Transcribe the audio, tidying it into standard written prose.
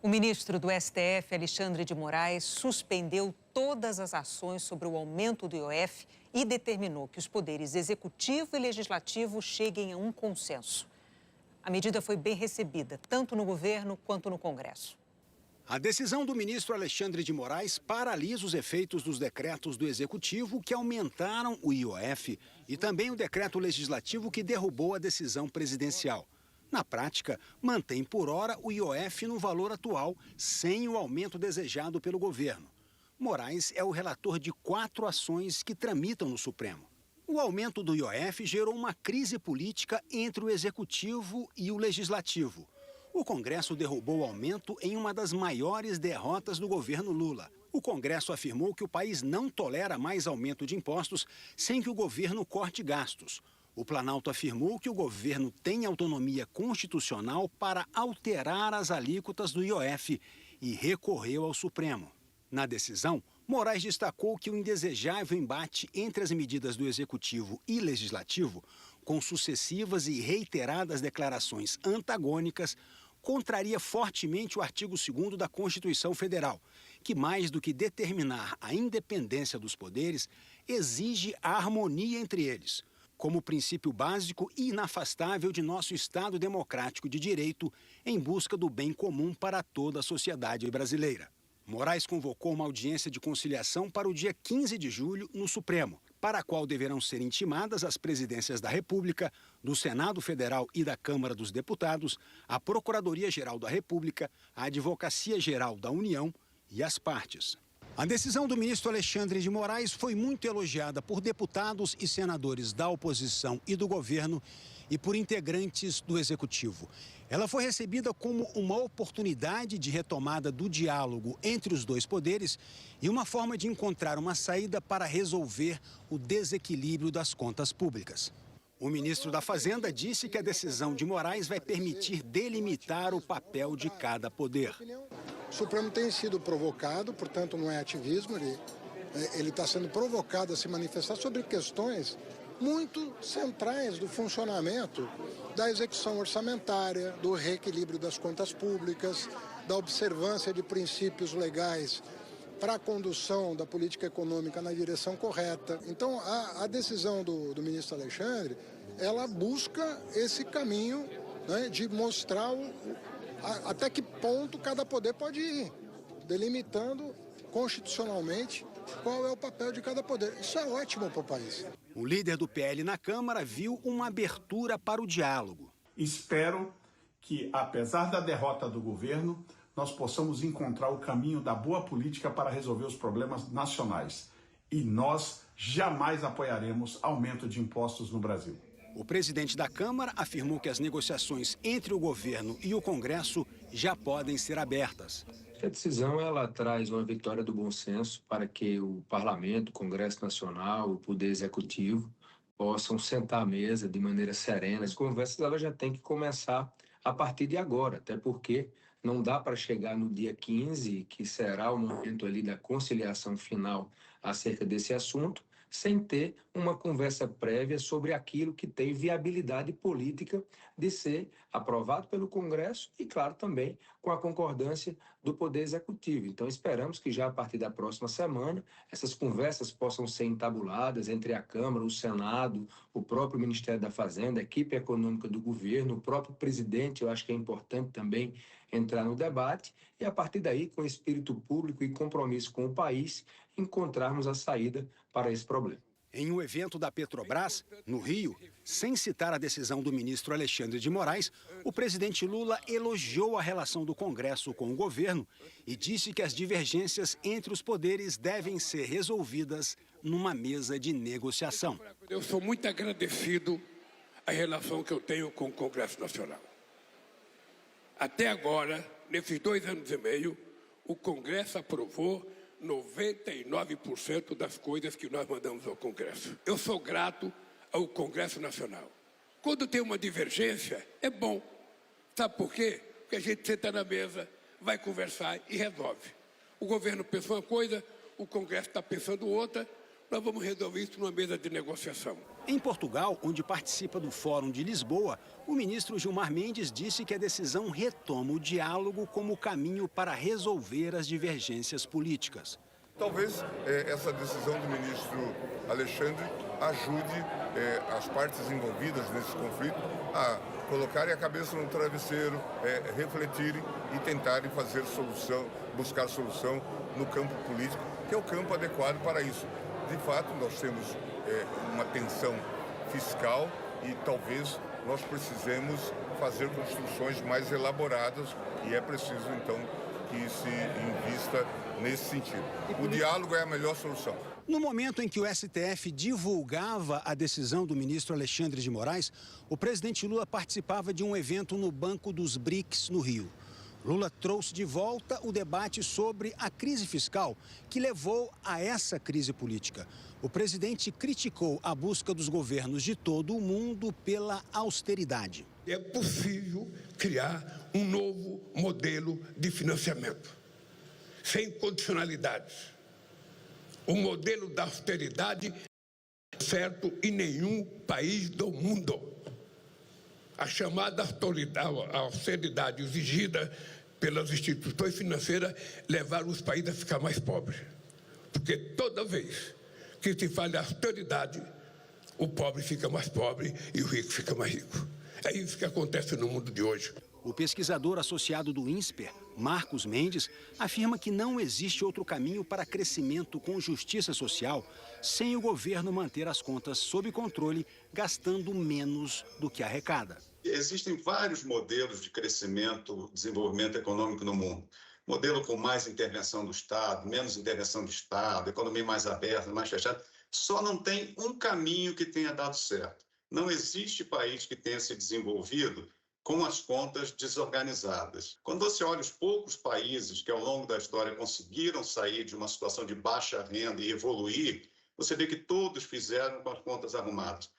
O ministro do STF, Alexandre de Moraes, suspendeu todas as ações sobre o aumento do IOF e determinou que os poderes executivo e legislativo cheguem a um consenso. A medida foi bem recebida, tanto no governo quanto no Congresso. A decisão do ministro Alexandre de Moraes paralisa os efeitos dos decretos do Executivo que aumentaram o IOF e também o decreto legislativo que derrubou a decisão presidencial. Na prática, mantém por hora o IOF no valor atual, sem o aumento desejado pelo governo. Moraes é o relator de 4 ações que tramitam no Supremo. O aumento do IOF gerou uma crise política entre o Executivo e o Legislativo. O Congresso derrubou o aumento em uma das maiores derrotas do governo Lula. O Congresso afirmou que o país não tolera mais aumento de impostos sem que o governo corte gastos. O Planalto afirmou que o governo tem autonomia constitucional para alterar as alíquotas do IOF e recorreu ao Supremo. Na decisão, Moraes destacou que o indesejável embate entre as medidas do Executivo e Legislativo, com sucessivas e reiteradas declarações antagônicas, contraria fortemente o artigo 2º da Constituição Federal, que, mais do que determinar a independência dos poderes, exige a harmonia entre eles, como princípio básico e inafastável de nosso Estado democrático de direito em busca do bem comum para toda a sociedade brasileira. Moraes convocou uma audiência de conciliação para o dia 15 de julho no Supremo, para a qual deverão ser intimadas as presidências da República, do Senado Federal e da Câmara dos Deputados, a Procuradoria-Geral da República, a Advocacia-Geral da União e as partes. A decisão do ministro Alexandre de Moraes foi muito elogiada por deputados e senadores da oposição e do governo e por integrantes do Executivo. Ela foi recebida como uma oportunidade de retomada do diálogo entre os dois poderes e uma forma de encontrar uma saída para resolver o desequilíbrio das contas públicas. O ministro da Fazenda disse que a decisão de Moraes vai permitir delimitar o papel de cada poder. O Supremo tem sido provocado, portanto não é ativismo, ele está sendo provocado a se manifestar sobre questões muito centrais do funcionamento da execução orçamentária, do reequilíbrio das contas públicas, da observância de princípios legais para a condução da política econômica na direção correta. Então, a decisão do ministro Alexandre, ela busca esse caminho, né, de mostrar até que ponto cada poder pode ir, delimitando constitucionalmente qual é o papel de cada poder. Isso é ótimo para o país. O líder do PL na Câmara viu uma abertura para o diálogo. Espero que, apesar da derrota do governo, nós possamos encontrar o caminho da boa política para resolver os problemas nacionais. E nós jamais apoiaremos aumento de impostos no Brasil. O presidente da Câmara afirmou que as negociações entre o governo e o Congresso já podem ser abertas. A decisão ela traz uma vitória do bom senso para que o Parlamento, o Congresso Nacional, o Poder Executivo possam sentar à mesa de maneira serena. As conversas elas já têm que começar a partir de agora, até porque não dá para chegar no dia 15, que será o momento ali da conciliação final acerca desse assunto, sem ter uma conversa prévia sobre aquilo que tem viabilidade política de ser aprovado pelo Congresso e, claro, também com a concordância do Poder Executivo. Então, esperamos que já a partir da próxima semana essas conversas possam ser entabuladas entre a Câmara, o Senado, o próprio Ministério da Fazenda, a equipe econômica do governo, o próprio presidente. Eu acho que é importante também entrar no debate e, a partir daí, com espírito público e compromisso com o país, encontrarmos a saída para esse problema. Em um evento da Petrobras, no Rio, sem citar a decisão do ministro Alexandre de Moraes, o presidente Lula elogiou a relação do Congresso com o governo e disse que as divergências entre os poderes devem ser resolvidas numa mesa de negociação. Eu sou muito agradecido à relação que eu tenho com o Congresso Nacional. Até agora, nesses 2 anos e meio, o Congresso aprovou 99% das coisas que nós mandamos ao Congresso. Eu sou grato ao Congresso Nacional. Quando tem uma divergência, é bom. Sabe por quê? Porque a gente senta na mesa, vai conversar e resolve. O governo pensou uma coisa, o Congresso está pensando outra, nós vamos resolver isso numa mesa de negociação. Em Portugal, onde participa do Fórum de Lisboa, o ministro Gilmar Mendes disse que a decisão retoma o diálogo como caminho para resolver as divergências políticas. Talvez essa decisão do ministro Alexandre ajude as partes envolvidas nesse conflito a colocarem a cabeça no travesseiro, refletirem e tentarem buscar solução no campo político, que é o campo adequado para isso. De fato, nós temos uma tensão fiscal e talvez nós precisemos fazer construções mais elaboradas e é preciso, então, que se invista nesse sentido. O diálogo é a melhor solução. No momento em que o STF divulgava a decisão do ministro Alexandre de Moraes, o presidente Lula participava de um evento no Banco dos BRICS, no Rio. Lula trouxe de volta o debate sobre a crise fiscal que levou a essa crise política. O presidente criticou a busca dos governos de todo o mundo pela austeridade. É possível criar um novo modelo de financiamento, sem condicionalidades. O modelo da austeridade não é certo em nenhum país do mundo. A chamada austeridade exigida pelas instituições financeiras levaram os países a ficar mais pobres. Porque toda vez que se fala de austeridade, o pobre fica mais pobre e o rico fica mais rico. É isso que acontece no mundo de hoje. O pesquisador associado do INSPER, Marcos Mendes, afirma que não existe outro caminho para crescimento com justiça social sem o governo manter as contas sob controle, gastando menos do que arrecada. Existem vários modelos de crescimento, desenvolvimento econômico no mundo. Modelo com mais intervenção do Estado, menos intervenção do Estado, economia mais aberta, mais fechada. Só não tem um caminho que tenha dado certo. Não existe país que tenha se desenvolvido com as contas desorganizadas. Quando você olha os poucos países que ao longo da história conseguiram sair de uma situação de baixa renda e evoluir, você vê que todos fizeram com as contas arrumadas.